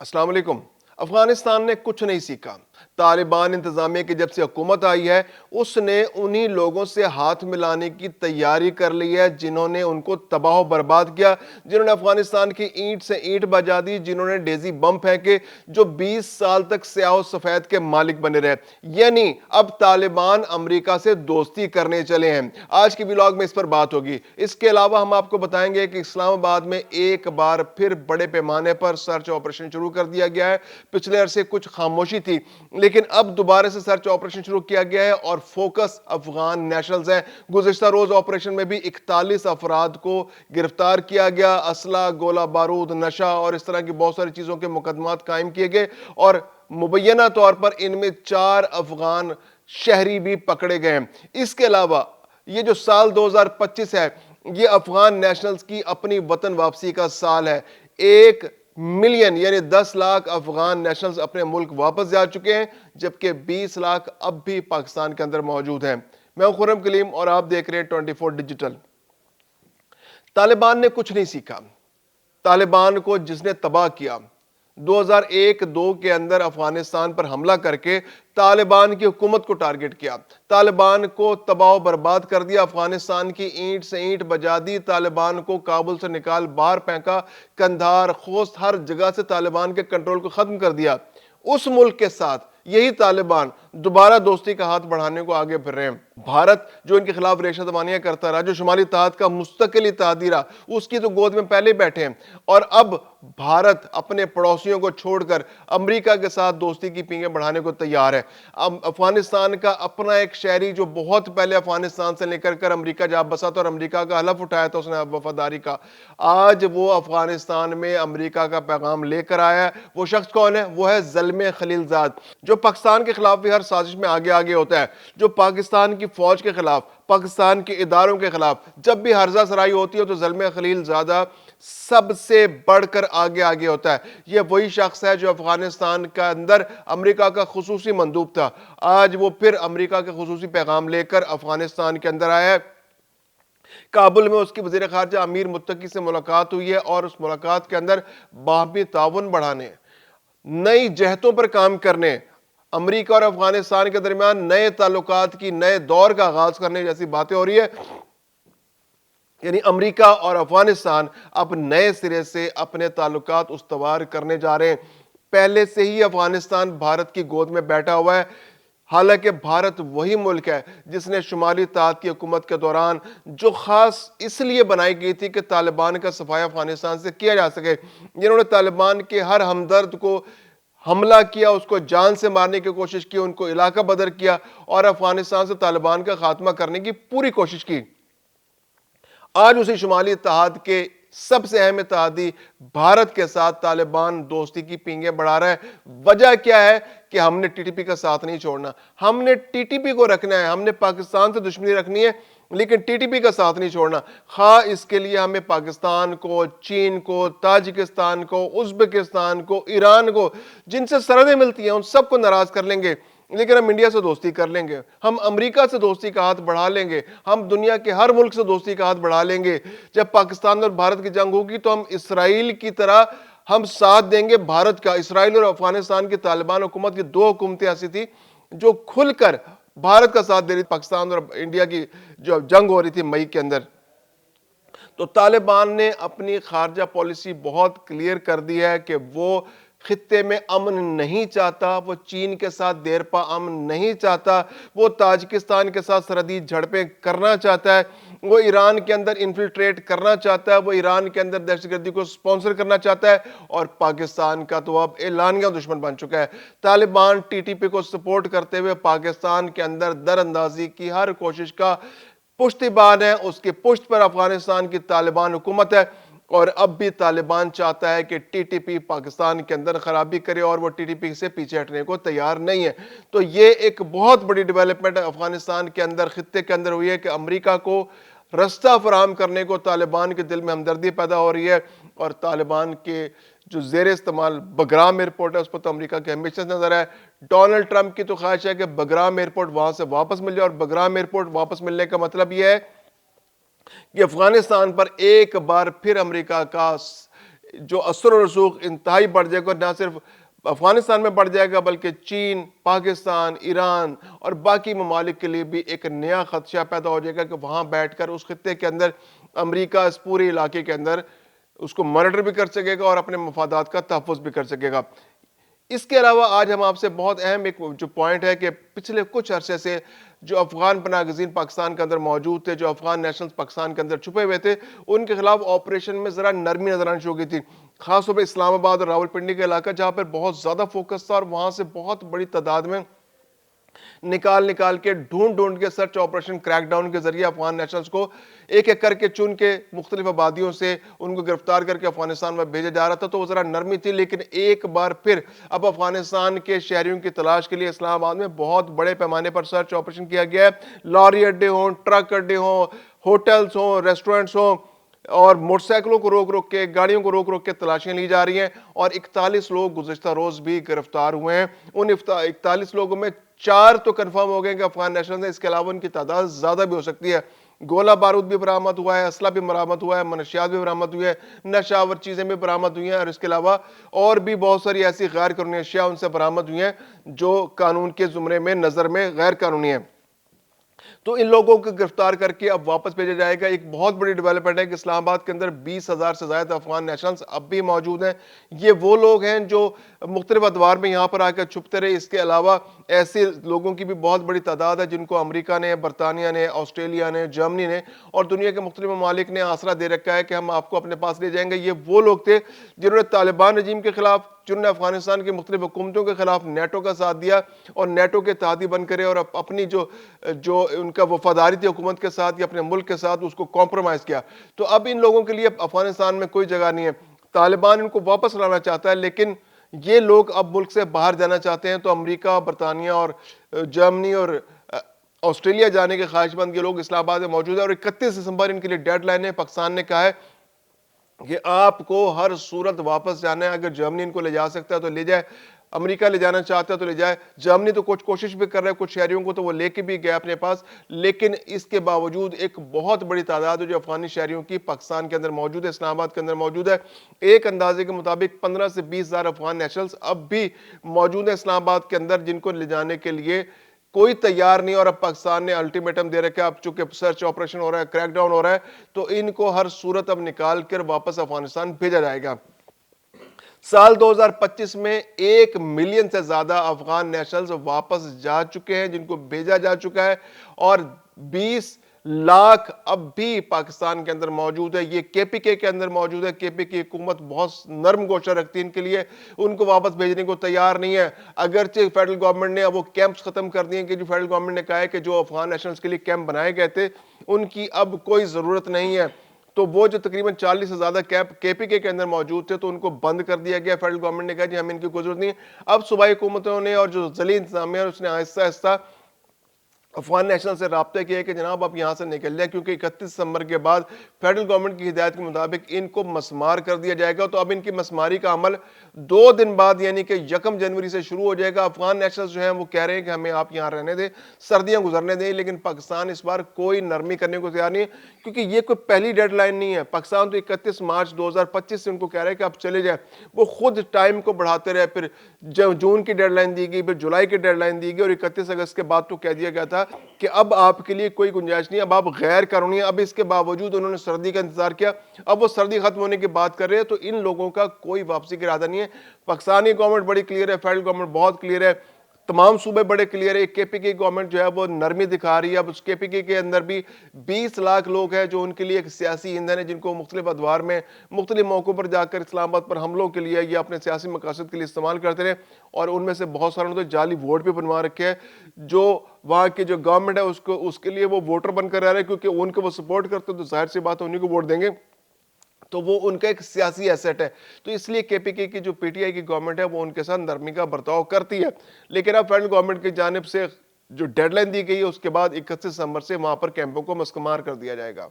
السلام علیکم۔ افغانستان نے کچھ نہیں سیکھا۔ طالبان انتظامیہ کی جب سے حکومت آئی ہے اس نے انہی لوگوں سے ہاتھ ملانے کی تیاری کر لی ہے جنہوں نے ان کو تباہ و برباد کیا، جنہوں نے افغانستان کی اینٹ سے اینٹ بجا دی، جنہوں نے ڈیزی بم پھینکے، جو 20 سال تک سیاہ و سفید کے مالک بنے رہے۔ یعنی اب طالبان امریکہ سے دوستی کرنے چلے ہیں۔ آج کی ولاگ میں اس پر بات ہوگی۔ اس کے علاوہ ہم آپ کو بتائیں گے کہ اسلام آباد میں ایک بار پھر بڑے پیمانے پر سرچ آپریشن شروع کر دیا گیا ہے۔ پچھلے عرصے کچھ خاموشی تھی لیکن اب دوبارہ سے سرچ آپریشن شروع کیا گیا ہے اور فوکس افغان نیشنلز ہیں۔ گزشتہ روز آپریشن میں بھی 41 افراد کو گرفتار کیا گیا، اسلحہ، گولہ بارود، نشہ اور اس طرح کی بہت ساری چیزوں کے مقدمات قائم کیے گئے اور مبینہ طور پر ان میں 4 افغان شہری بھی پکڑے گئے ہیں۔ اس کے علاوہ یہ جو سال 2025 ہے یہ افغان نیشنلز کی اپنی وطن واپسی کا سال ہے۔ 1 ملین یعنی 10 لاکھ افغان نیشنلز اپنے ملک واپس جا چکے ہیں جبکہ 20 لاکھ اب بھی پاکستان کے اندر موجود ہیں۔ میں ہوں خرم کلیم اور آپ دیکھ رہے ہیں 24 ڈیجیٹل۔ طالبان نے کچھ نہیں سیکھا۔ طالبان کو جس نے تباہ کیا 2001-2 کے اندر افغانستان پر حملہ کر کے طالبان کی حکومت کو ٹارگٹ کیا، طالبان کو تباہ و برباد کر دیا، افغانستان کی اینٹ سے اینٹ بجا دی، طالبان کو کابل سے نکال باہر پھینکا، قندھار، خوست ہر جگہ سے طالبان کے کنٹرول کو ختم کر دیا۔ اس ملک کے ساتھ یہی طالبان دوبارہ دوستی کا ہاتھ بڑھانے کو آگے پھر رہے ہیں۔ بھارت جو ان کے خلاف ریشہ دبانیاں کرتا رہا، جو شمالی اتحاد کا مستقل اتحادی رہا، اس کی تو گود میں پہلے بیٹھے ہیں اور اب بھارت اپنے پڑوسیوں کو چھوڑ کر امریکہ کے ساتھ دوستی کی پینگیں بڑھانے کو تیار ہے۔ اب افغانستان کا اپنا ایک شہری جو بہت پہلے افغانستان سے نکل کر امریکہ جا بسا تھا اور امریکہ کا حلف اٹھایا تھا اس نے وفاداری کا، آج وہ افغانستان میں امریکہ کا پیغام لے کر آیا ہے۔ وہ شخص کون ہے؟ وہ ہے زلمے خلیل زاد، جو پاکستان کے خلاف بھی ہر سازش میں آگے آگے ہوتا ہے، جو پاکستان کی فوج کے خلاف، پاکستان کے اداروں کے خلاف جب بھی ہرزہ سرائی ہوتی ہے تو زلمے خلیل زادہ سب سے بڑھ کر آگے آگے ہوتا ہے۔ یہ وہی شخص ہے جو افغانستان کا اندر امریکہ کا خصوصی مندوب تھا، آج وہ پھر امریکہ کے خصوصی پیغام لے کر افغانستان کے اندر آیا ہے۔ کابل میں اس کی وزیر خارجہ امیر متقی سے ملاقات ہوئی ہے اور اس ملاقات کے اندر باہمی تعاون بڑھانے، نئی جہتوں پر کام کرنے، امریکہ اور افغانستان کے درمیان نئے تعلقات کی نئے دور کا آغاز کرنے جیسی باتیں ہو رہی ہے۔ یعنی امریکہ اور افغانستان اب نئے سرے سے اپنے تعلقات استوار کرنے جا رہے ہیں۔ پہلے سے ہی افغانستان بھارت کی گود میں بیٹھا ہوا ہے، حالانکہ بھارت وہی ملک ہے جس نے شمالی اتحاد کی حکومت کے دوران جو خاص اس لیے بنائی گئی تھی کہ طالبان کا صفایا افغانستان سے کیا جا سکے، جنہوں نے طالبان کے ہر ہمدرد کو حملہ کیا، اس کو جان سے مارنے کی کوشش کی، ان کو علاقہ بدر کیا اور افغانستان سے طالبان کا خاتمہ کرنے کی پوری کوشش کی۔ آج اسی شمالی اتحاد کے سب سے اہم اتحادی بھارت کے ساتھ طالبان دوستی کی پینگیں بڑھا رہا ہے۔ وجہ کیا ہے کہ ہم نے ٹی ٹی پی کا ساتھ نہیں چھوڑنا، ہم نے ٹی ٹی پی کو رکھنا ہے، ہم نے پاکستان سے دشمنی رکھنی ہے لیکن ٹی ٹی پی کا ساتھ نہیں چھوڑنا، خواہ اس کے لیے ہمیں پاکستان کو، چین کو، تاجکستان کو، ازبکستان کو، ایران کو، جن سے سرحدیں ملتی ہیں ان سب کو ناراض کر لیں گے، لیکن ہم انڈیا سے دوستی کر لیں گے، ہم امریکہ سے دوستی کا ہاتھ بڑھا لیں گے، ہم دنیا کے ہر ملک سے دوستی کا ہاتھ بڑھا لیں گے۔ جب پاکستان اور بھارت کی جنگ ہوگی تو ہم اسرائیل کی طرح ہم ساتھ دیں گے بھارت کا۔ اسرائیل اور افغانستان کی طالبان حکومت کی 2 حکومتیں ایسی تھی جو کھل کر بھارت کا ساتھ دے رہی، پاکستان اور انڈیا کی جو جنگ ہو رہی تھی مئی کے اندر۔ تو طالبان نے اپنی خارجہ پالیسی بہت کلیئر کر دی ہے کہ وہ خطے میں امن نہیں چاہتا، وہ چین کے ساتھ دیرپا امن نہیں چاہتا، وہ تاجکستان کے ساتھ سرحدی جھڑپیں کرنا چاہتا ہے، وہ ایران کے اندر انفلٹریٹ کرنا چاہتا ہے، وہ ایران کے اندر دہشت گردی کو سپانسر کرنا چاہتا ہے اور پاکستان کا تو اب اعلانیہ دشمن بن چکا ہے۔ طالبان ٹی ٹی پی کو سپورٹ کرتے ہوئے پاکستان کے اندر در اندازی کی ہر کوشش کا پشتیبان ہے، اس کے پشت پر افغانستان کی طالبان حکومت ہے اور اب بھی طالبان چاہتا ہے کہ ٹی ٹی پی پاکستان کے اندر خرابی کرے اور وہ ٹی ٹی پی سے پیچھے ہٹنے کو تیار نہیں ہے۔ تو یہ ایک بہت بڑی ڈیولپمنٹ افغانستان کے اندر، خطے کے اندر ہوئی ہے کہ امریکہ کو رستہ فراہم کرنے کو طالبان کے دل میں ہمدردی پیدا ہو رہی ہے اور طالبان کے جو زیر استعمال بگرام ایئرپورٹ ہے اس پر تو امریکہ کے ہمیشہ نظر ہے۔ ڈونلڈ ٹرمپ کی تو خواہش ہے کہ بگرام ایئرپورٹ وہاں سے واپس مل جائے اور بگرام ایئرپورٹ واپس ملنے کا مطلب یہ ہے کہ افغانستان پر ایک بار پھر امریکہ کا جو اثر و رسوخ انتہائی بڑھ جائے گا، نہ صرف افغانستان میں بڑھ جائے گا بلکہ چین، پاکستان، ایران اور باقی ممالک کے لیے بھی ایک نیا خدشہ پیدا ہو جائے گا کہ وہاں بیٹھ کر اس خطے کے اندر امریکہ اس پورے علاقے کے اندر اس کو مانیٹر بھی کر سکے گا اور اپنے مفادات کا تحفظ بھی کر سکے گا۔ اس کے علاوہ آج ہم آپ سے بہت اہم ایک جو پوائنٹ ہے کہ پچھلے کچھ عرصے سے جو افغان پناہ گزین پاکستان کے اندر موجود تھے، جو افغان نیشنلز پاکستان کے اندر چھپے ہوئے تھے، ان کے خلاف آپریشن میں ذرا نرمی نظر آنی شروع کی تھی، خاص طور پہ اسلام آباد اور راولپنڈی کا علاقہ جہاں پر بہت زیادہ فوکس تھا، اور وہاں سے بہت بڑی تعداد میں نکال کے ڈھونڈ کے سرچ آپریشن کریک ڈاؤن کے ذریعے افغان نیشنلز کو ایک ایک کر کے چن کے مختلف آبادیوں سے ان کو گرفتار کر کے افغانستان میں بھیجا جا رہا تھا، تو وہ ذرا نرمی تھی۔ لیکن ایک بار پھر اب افغانستان کے شہریوں کی تلاش کے لیے اسلام آباد میں بہت بڑے پیمانے پر سرچ آپریشن کیا گیا ہے۔ لاری اڈے ہوں، ٹرک اڈے ہوں، ہوٹلز ہوں، ریسٹورنٹس ہوں، اور موٹر سائیکلوں کو روک کے، گاڑیوں کو روک کے تلاشیاں لی جا رہی ہیں، اور 41 لوگ گزشتہ روز بھی گرفتار ہوئے ہیں۔ ان 41 لوگوں میں 4 تو کنفرم ہو گئے کہ افغان نیشنل ہیں، اس کے علاوہ ان کی تعداد زیادہ بھی ہو سکتی ہے۔ گولہ بارود بھی برآمد ہوا ہے، اسلحہ بھی برآمد ہوا ہے، منشیات بھی برآمد ہوئے ہیں، نشہ آور چیزیں بھی برآمد ہوئی ہیں، اور اس کے علاوہ اور بھی بہت ساری ایسی غیر قانونی اشیاء ان سے برآمد ہوئی ہیں جو قانون کے زمرے میں نظر میں غیر قانونی ہیں۔ تو ان لوگوں کو گرفتار کر کے اب واپس بھیجا جائے گا۔ ایک بہت بڑی ڈیولپمنٹ ہے کہ اسلام آباد کے اندر 20,000 سے زائد افغان نیشنلز اب بھی موجود ہیں۔ یہ وہ لوگ ہیں جو مختلف ادوار میں یہاں پر آ کر چھپتے رہے۔ اس کے علاوہ ایسے لوگوں کی بھی بہت بڑی تعداد ہے جن کو امریکہ نے، برطانیہ نے، آسٹریلیا نے، جرمنی نے اور دنیا کے مختلف ممالک نے آسرا دے رکھا ہے کہ ہم آپ کو اپنے پاس لے جائیں گے۔ یہ وہ لوگ تھے جنہوں نے طالبان رجیم کے خلاف، جنہوں نے افغانستان کی مختلف حکومتوں کے خلاف نیٹو کا ساتھ دیا اور نیٹو کے اتحادی بن کرے، اور اپنی جو ان کا وفاداری تھی حکومت کے ساتھ یا اپنے ملک کے ساتھ، اس کو کمپرومائز کیا۔ تو اب ان لوگوں کے لیے افغانستان میں کوئی جگہ نہیں ہے۔ طالبان ان کو واپس لانا چاہتا ہے، لیکن یہ لوگ اب ملک سے باہر جانا چاہتے ہیں۔ تو امریکہ، برطانیہ اور جرمنی اور آسٹریلیا جانے کے خواہش مند یہ لوگ اسلام آباد میں موجود ہیں، اور 31 دسمبر ان کے لیے ڈیڈ لائن ہے۔ پاکستان نے کہا ہے کہ آپ کو ہر صورت واپس جانا ہے۔ اگر جرمنی ان کو لے جا سکتا ہے تو لے جائے، امریکہ لے جانا چاہتا ہے تو لے جائے۔ جرمنی تو کچھ کوشش بھی کر رہا ہے، کچھ شہریوں کو تو وہ لے کے بھی گیا اپنے پاس، لیکن اس کے باوجود ایک بہت بڑی تعداد ہے جو افغانی شہریوں کی پاکستان کے اندر موجود ہے، اسلام آباد کے اندر موجود ہے۔ ایک اندازے کے مطابق 15 سے 20,000 افغان نیشنلز اب بھی موجود ہیں اسلام آباد کے اندر، جن کو لے جانے کے لیے کوئی تیار نہیں، اور اب پاکستان نے الٹیمیٹم دے رکھا ہے۔ اب چونکہ سرچ آپریشن ہو رہا ہے، کریک ڈاؤن ہو رہا ہے، تو ان کو ہر صورت اب نکال کر واپس افغانستان بھیجا جائے گا۔ سال 2025 میں 1 ملین سے زیادہ افغان نیشنلز واپس جا چکے ہیں، جن کو بھیجا جا چکا ہے، اور 20 لاکھ اب بھی پاکستان کے اندر موجود ہے۔ یہ کے پی کے اندر موجود ہے۔ کے پی کی حکومت بہت نرم گوشہ رکھتی ہے ان کے لیے، ان کو واپس بھیجنے کو تیار نہیں ہے۔ اگرچہ فیڈرل گورنمنٹ نے اب وہ کیمپس ختم کر دیے کہ جو فیڈرل گورنمنٹ نے کہا ہے کہ جو افغان نیشنلز کے لیے کیمپ بنائے گئے تھے ان کی اب کوئی ضرورت نہیں ہے، تو وہ جو تقریباً 40 سے زیادہ کیمپ کے پی کے اندر موجود تھے تو ان کو بند کر دیا گیا۔ فیڈرل گورنمنٹ نے کہا جی ہم ان کی کوئی ضرورت نہیں ہے۔ اب صوبائی حکومتوں نے اور جو ذیلی انتظامیہ اس نے آہستہ آہستہ افغان نیشنل سے رابطہ کیا ہے کہ جناب آپ یہاں سے نکل جائیں، کیونکہ 31 دسمبر کے بعد فیڈرل گورنمنٹ کی ہدایت کے مطابق ان کو مسمار کر دیا جائے گا۔ تو اب ان کی مسماری کا عمل 2 دن بعد یعنی کہ 1 جنوری سے شروع ہو جائے گا۔ افغان نیشنل جو ہیں وہ کہہ رہے ہیں کہ ہمیں آپ یہاں رہنے دیں، سردیاں گزرنے دیں، لیکن پاکستان اس بار کوئی نرمی کرنے کو تیار نہیں ہے، کیونکہ یہ کوئی پہلی ڈیڈ لائن نہیں ہے۔ پاکستان تو 31 مارچ 2025 سے ان کو کہہ رہے ہیں کہ آپ چلے جائیں، وہ خود ٹائم کو بڑھاتے رہے، پھر جون کی ڈیڈ لائن دی گئی، پھر جولائی کی ڈیڈ لائن دی گئی، اور 31 اگست کے بعد تو کہہ دیا گیا تھا کہ اب آپ کے لیے کوئی گنجائش نہیں، اب آپ غیر قانونی ہیں۔ اب اس کے باوجود انہوں نے سردی کا انتظار کیا، اب وہ سردی ختم ہونے کی بات کر رہے ہیں، تو ان لوگوں کا کوئی واپسی کا ارادہ نہیں ہے۔ پاکستانی گورنمنٹ بڑی کلیئر ہے، فیڈرل گورنمنٹ بہت کلیئر ہے، تمام صوبے بڑے کلیئر ہے۔ کے پی کی گورنمنٹ جو ہے وہ نرمی دکھا رہی ہے۔ اب اس کے پی کے اندر بھی 20 لاکھ لوگ ہیں جو ان کے لیے ایک سیاسی ایندھن ہے، جن کو مختلف ادوار میں مختلف موقعوں پر جا کر اسلام آباد پر حملوں کے لیے یا اپنے سیاسی مقاصد کے لیے استعمال کرتے رہے، اور ان میں سے بہت ساروں نے تو جعلی ووٹ بھی بنوا رکھے ہیں۔ جو وہاں کی جو گورنمنٹ ہے اس کے لیے وہ ووٹر بن کر رہ رہے ہیں، کیونکہ ان کو وہ سپورٹ کرتے ہیں تو ظاہر سی بات ہے انہیں کو ووٹ دیں گے، تو وہ ان کا ایک سیاسی ایسٹ ہے۔ تو اس لیے کے پی کے کی جو پی ٹی آئی کی گورنمنٹ ہے وہ ان کے ساتھ نرمی کا برتاؤ کرتی ہے، لیکن اب فیڈرل گورنمنٹ کی جانب سے جو ڈیڈ لائن دی گئی ہے اس کے بعد 31 دسمبر سے وہاں پر کیمپوں کو مسمار کر دیا جائے گا۔